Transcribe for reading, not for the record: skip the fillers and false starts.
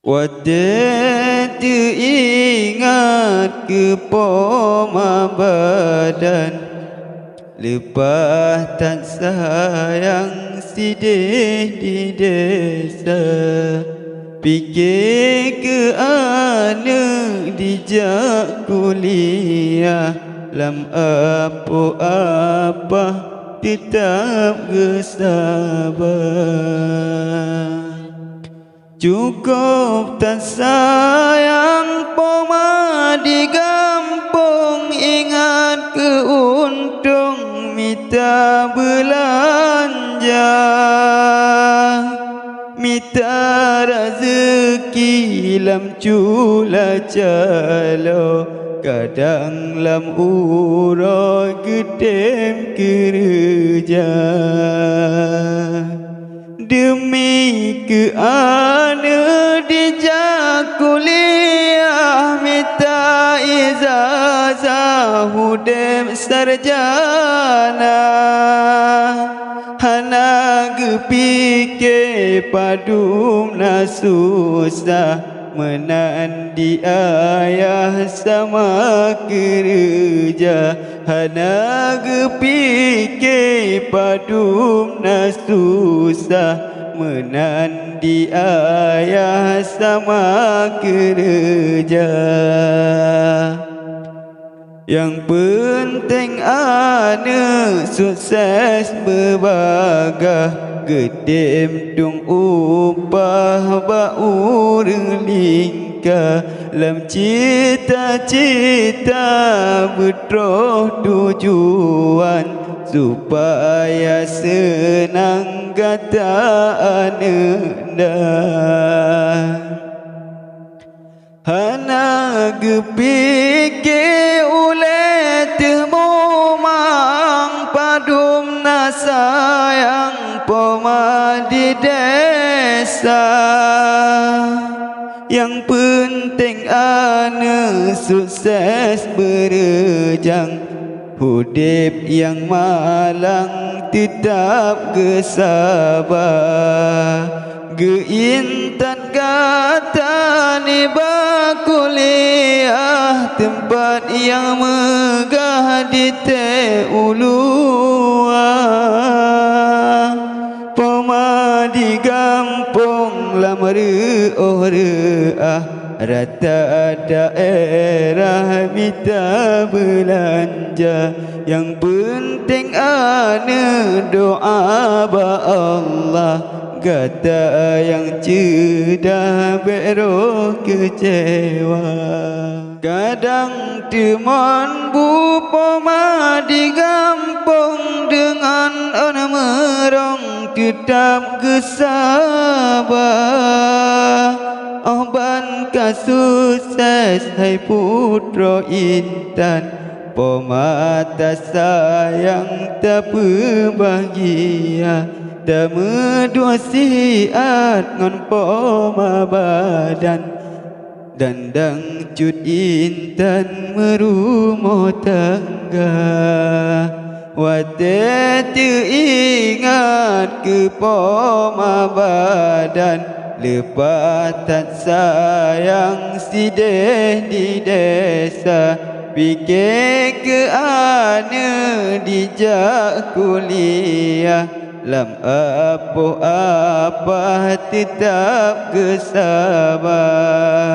Wadah teringat ke poma badan, lepas tak sayang sidih di desa. Fikir ke anak dijak kuliah, lam apa-apa tetap bersabar. Cukup tak sayang poma di kampung, ingat ke untung minta belanja, minta rezeki lam cula calo, kadang lam uroi gedem kerja. Demi ke anak dijak kuliah, minta ijazah hudem sarjana. Hana gepike padum na susah, menandi ayah sama kerja. Hana gepike padum na susah, menandi ayah sama kerja. Yang penting anak sukses berbagah, gedem dung upah bau relingkah, lam cita-cita betroh tujuan, supaya senang kata anak dah. Hana gepike oleh temu mang padum na sayang poma di desa. Yang penting anak sukses berejang, hudip yang malang tetap kesabar. Geintan kata ni bakuliah, tempat yang megah di Teuluah. Poma di kampung lam reah, rata daerah minta belanja. Yang penting anak doa ba Allah, kata yang cedah beroh kecewa. Kadang teman bu poma di kampung, dengan orang merong tetap kesabar. Oban kasukses hai putra intan, poma tak sayang tak berbahagia. Dama dua siat ngon poma badan, dandang cut intan merumah tangga. Wadah teringat ke poma badan, lepas tak sayang sidih di desa. Fikir ke anak dijak kuliah, lam apa-apa tetap kesabar.